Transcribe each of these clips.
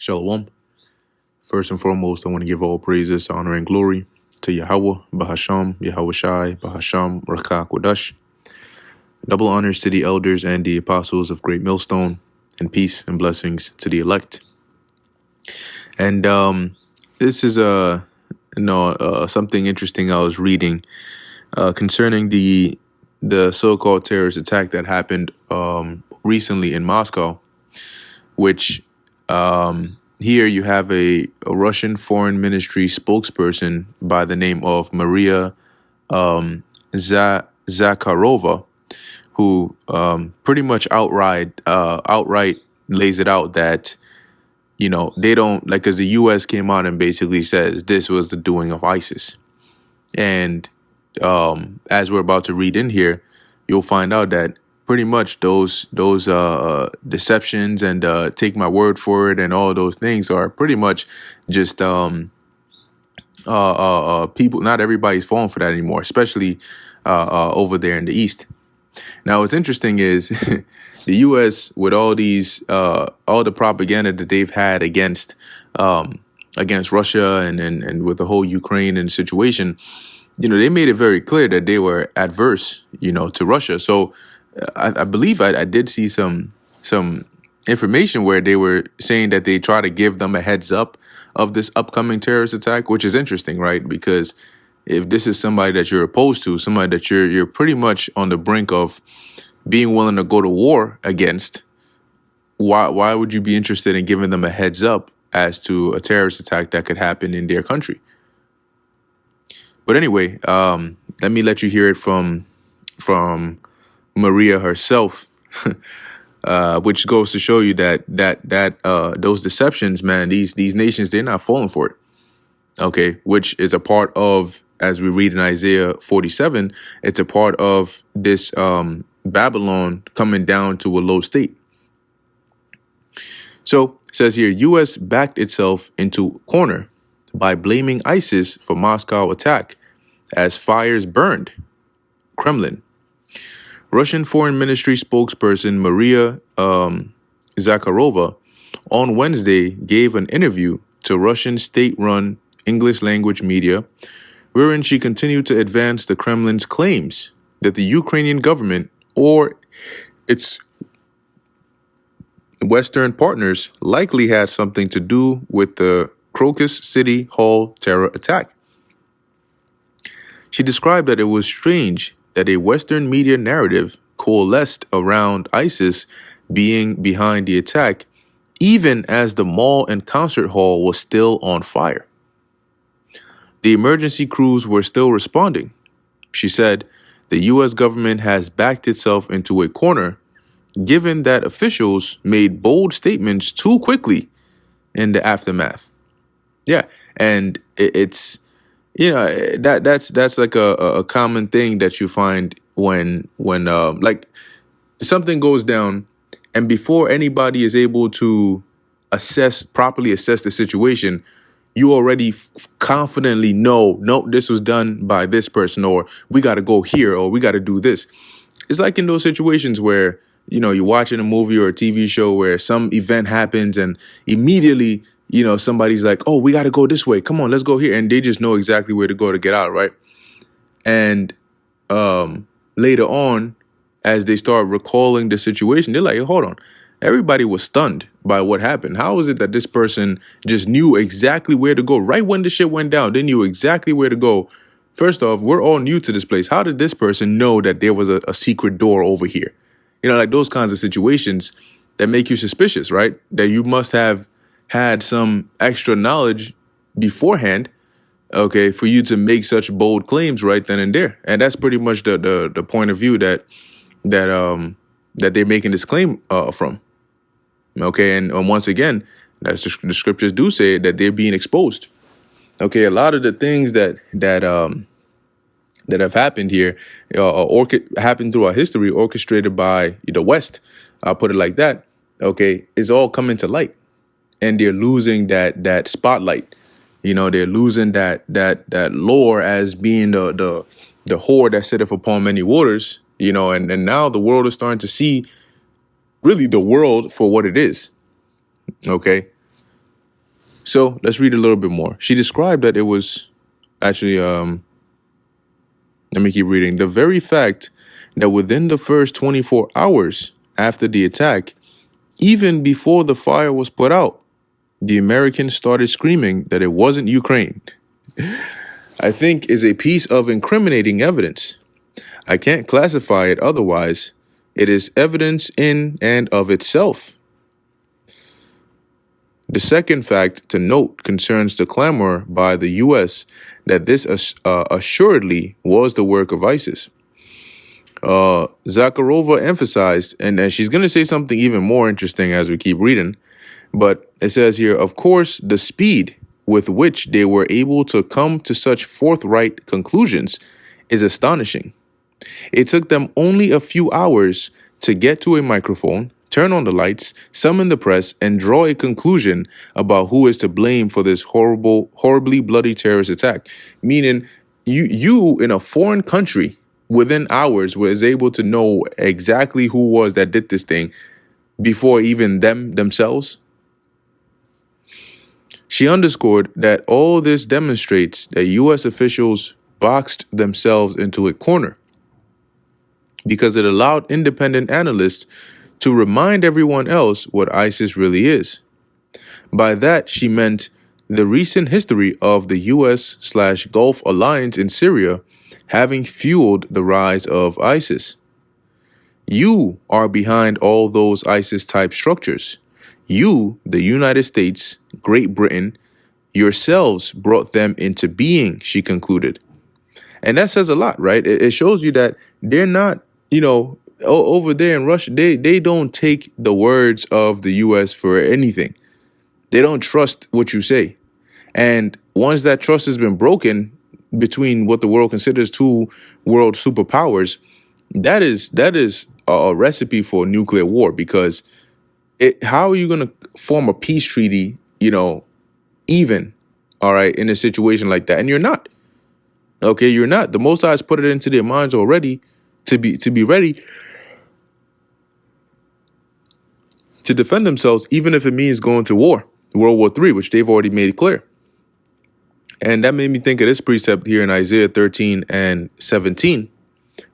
Shalom. First and foremost, I want to give all praises, honor, and glory to Yahweh, Bahasham, Yahweh Shai, Bahasham, Rakak, Wadash. Double honors to the elders and the apostles of Great Millstone, and peace and blessings to the elect. And this is something interesting I was reading concerning the so-called terrorist attack that happened recently in Moscow, which here you have a Russian foreign ministry spokesperson by the name of Maria Zakharova, who pretty much outright lays it out that, they don't, like, because the U.S. came out and basically says this was the doing of ISIS. And as we're about to read in here, you'll find out that pretty much those deceptions and take my word for it and all those things are pretty much just people. Not everybody's falling for that anymore, especially over there in the East. Now, what's interesting is the U.S. with all the propaganda that they've had against Russia and with the whole Ukraine and situation, they made it very clear that they were adverse, to Russia. So I believe I did see some information where they were saying that they try to give them a heads up of this upcoming terrorist attack, which is interesting, right? Because if this is somebody that you're opposed to, somebody that you're pretty much on the brink of being willing to go to war against, why would you be interested in giving them a heads up as to a terrorist attack that could happen in their country? But anyway, let me let you hear it from Maria herself, which goes to show you that those deceptions, man, these nations, they're not falling for it. Okay, which is a part of, as we read in Isaiah 47, it's a part of this Babylon coming down to a low state. So it says here, U.S. backed itself into a corner by blaming ISIS for Moscow attack as fires burned Kremlin. Russian Foreign Ministry spokesperson Maria Zakharova on Wednesday gave an interview to Russian state-run English language media, wherein she continued to advance the Kremlin's claims that the Ukrainian government or its Western partners likely had something to do with the Crocus City Hall terror attack. She described that it was strange that a Western media narrative coalesced around ISIS being behind the attack, even as the mall and concert hall was still on fire. The emergency crews were still responding. She said the U.S. government has backed itself into a corner, given that officials made bold statements too quickly in the aftermath. Yeah, and it's that's like a common thing that you find when like something goes down, and before anybody is able to properly assess the situation, you already confidently know, no, this was done by this person, or we got to go here, or we got to do this. It's like in those situations where, you're watching a movie or a TV show where some event happens and immediately, somebody's like, oh, we got to go this way. Come on, let's go here. And they just know exactly where to go to get out, right? And later on, as they start recalling the situation, they're like, hold on. Everybody was stunned by what happened. How is it that this person just knew exactly where to go? Right when the shit went down, they knew exactly where to go. First off, we're all new to this place. How did this person know that there was a secret door over here? Like those kinds of situations that make you suspicious, right? That you must have had some extra knowledge beforehand, okay, for you to make such bold claims right then and there. And that's pretty much the point of view that they're making this claim from. Okay, and once again, as the scriptures do say, that they're being exposed. Okay, a lot of the things that have happened here, happened throughout history, orchestrated by the West, I'll put it like that. Okay, is all coming to light, and they're losing that spotlight. They're losing that lore as being the whore that sitteth upon many waters. And now the world is starting to see really the world for what it is. Okay. So let's read a little bit more. She described that it was actually, let me keep reading. The very fact that within the first 24 hours after the attack, even before the fire was put out, the Americans started screaming that it wasn't Ukraine, I think is a piece of incriminating evidence. I can't classify it otherwise. It is evidence in and of itself. The second fact to note concerns the clamor by the U.S. that this assuredly was the work of ISIS. Zakharova emphasized, and she's going to say something even more interesting as we keep reading, but it says here, of course, the speed with which they were able to come to such forthright conclusions is astonishing. It took them only a few hours to get to a microphone, turn on the lights, summon the press, and draw a conclusion about who is to blame for this horribly bloody terrorist attack. Meaning, you in a foreign country within hours was able to know exactly who was that did this thing before even themselves. She underscored that all this demonstrates that U.S. officials boxed themselves into a corner because it allowed independent analysts to remind everyone else what ISIS really is. By that, she meant the recent history of the U.S./Gulf alliance in Syria having fueled the rise of ISIS. You are behind all those ISIS-type structures. You, the United States, Great Britain, yourselves brought them into being, she concluded. And that says a lot, right? It shows you that they're not, over there in Russia, they don't take the words of the U.S. for anything. They don't trust what you say. And once that trust has been broken between what the world considers two world superpowers, that is a recipe for nuclear war, because how are you going to form a peace treaty, even, all right, in a situation like that? And you're not. Okay, you're not. The Most High has put it into their minds already to be ready to defend themselves, even if it means going to war, World War III, which they've already made clear. And that made me think of this precept here in Isaiah 13 and 17,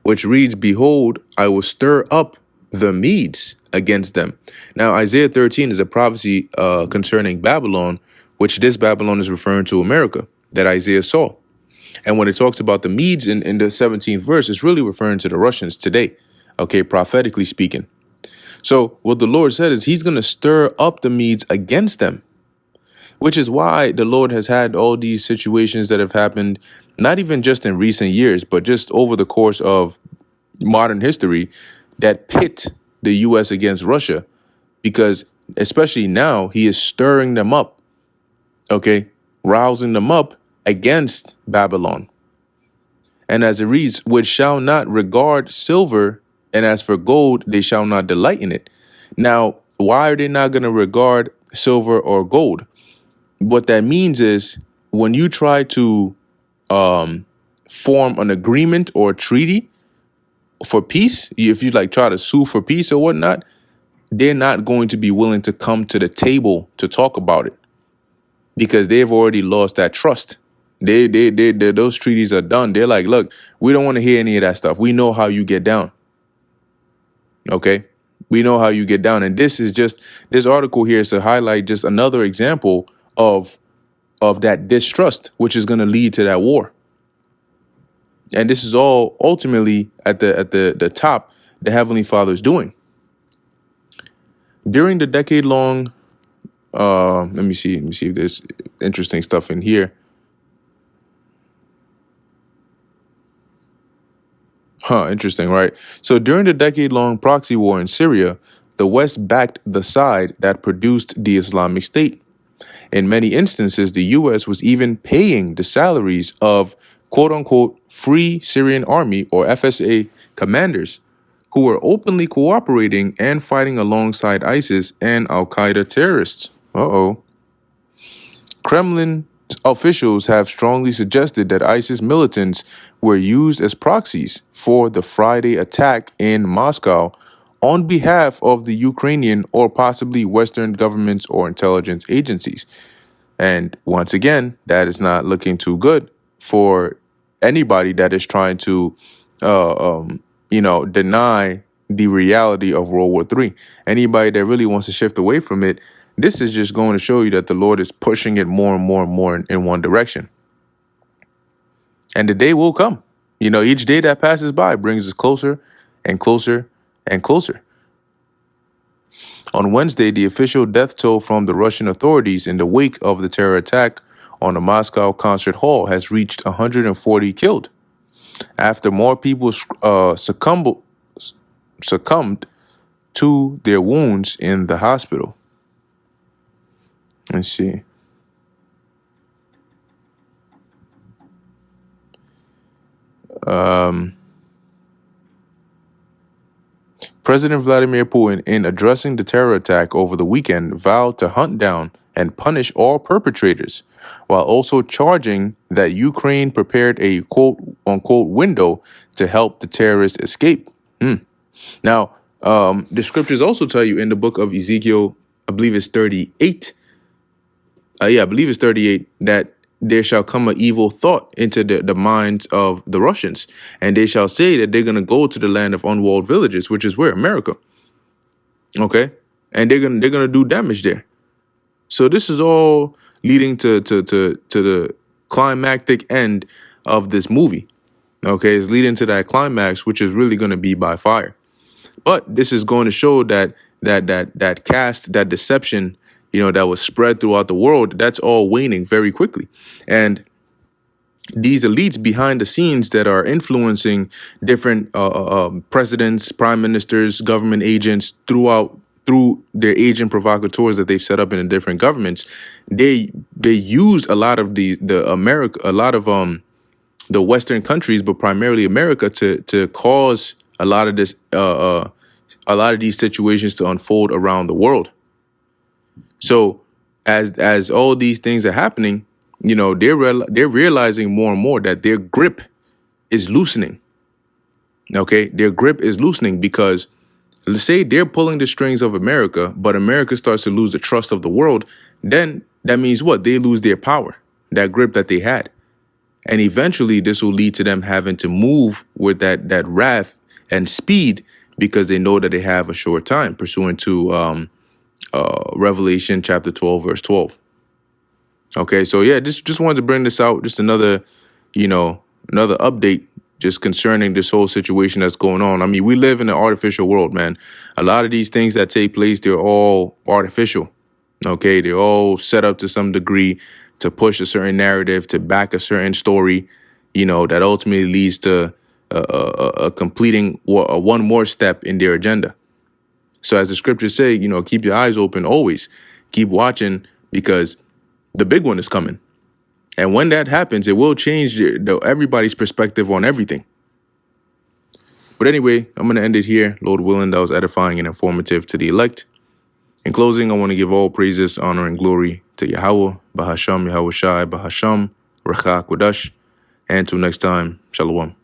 which reads, "Behold, I will stir up the Medes against them." Now, Isaiah 13 is a prophecy concerning Babylon, which this Babylon is referring to America, that Isaiah saw. And when it talks about the Medes in the 17th verse, it's really referring to the Russians today, okay, prophetically speaking. So what the Lord said is he's going to stir up the Medes against them, which is why the Lord has had all these situations that have happened, not even just in recent years, but just over the course of modern history, that pit the U.S. against Russia, because especially now he is stirring them up, okay, rousing them up against Babylon. And as it reads, which shall not regard silver, and as for gold, they shall not delight in it. Now, why are they not going to regard silver or gold? What that means is when you try to form an agreement or a treaty for peace, if you try to sue for peace or whatnot, they're not going to be willing to come to the table to talk about it, because they've already lost that trust. Those treaties are done. They're like, look, we don't want to hear any of that stuff. We know how you get down. Okay, we know how you get down. And this article here is to highlight just another example of that distrust, which is going to lead to that war. And this is all ultimately at the top, the Heavenly Father is doing. During the decade-long, let me see if there's interesting stuff in here. Interesting, right? So during the decade-long proxy war in Syria, the West backed the side that produced the Islamic State. In many instances, the U.S. was even paying the salaries of quote-unquote Free Syrian Army, or FSA, commanders who were openly cooperating and fighting alongside ISIS and Al-Qaeda terrorists. Kremlin officials have strongly suggested that ISIS militants were used as proxies for the Friday attack in Moscow on behalf of the Ukrainian or possibly Western governments or intelligence agencies. And once again, that is not looking too good for anybody that is trying to, deny the reality of World War III. Anybody that really wants to shift away from it, this is just going to show you that the Lord is pushing it more and more and more in one direction. And the day will come. Each day that passes by brings us closer and closer and closer. On Wednesday, the official death toll from the Russian authorities in the wake of the terror attack on the Moscow concert hall has reached 140 killed, after more people succumbed to their wounds in the hospital. Let's see. President Vladimir Putin, in addressing the terror attack over the weekend, vowed to hunt down and punish all perpetrators, while also charging that Ukraine prepared a quote-unquote window to help the terrorists escape. Now, the scriptures also tell you in the book of Ezekiel, I believe it's 38, that there shall come an evil thought into the minds of the Russians, and they shall say that they're going to go to the land of unwalled villages, which is where? America. Okay? And they're going to do damage there. So this is all leading to the climactic end of this movie. Okay? It's leading to that climax, which is really going to be by fire. But this is going to show that cast, that deception, that was spread throughout the world, that's all waning very quickly. And these elites behind the scenes that are influencing different presidents, prime ministers, government agents through their agent provocateurs that they've set up in the different governments, they use a lot of the Western countries, but primarily America, to cause a lot of this a lot of these situations to unfold around the world. So as all these things are happening, they're realizing more and more that their grip is loosening. Okay, their grip is loosening because, let's say they're pulling the strings of America, but America starts to lose the trust of the world. Then that means what? They lose their power, that grip that they had. And eventually this will lead to them having to move with that wrath and speed, because they know that they have a short time, pursuant to Revelation chapter 12, verse 12. Okay, so yeah, just wanted to bring this out. Just another update just concerning this whole situation that's going on. I mean, we live in an artificial world, man. A lot of these things that take place, they're all artificial. Okay, they're all set up to some degree to push a certain narrative, to back a certain story, that ultimately leads to completing one more step in their agenda. So as the scriptures say, keep your eyes open always. Keep watching, because the big one is coming. And when that happens, it will change everybody's perspective on everything. But anyway, I'm going to end it here. Lord willing, that was edifying and informative to the elect. In closing, I want to give all praises, honor, and glory to Yahweh, Bahasham, Yahweh Shai, Bahasham, Rachak Wadash. And until next time, Shalom.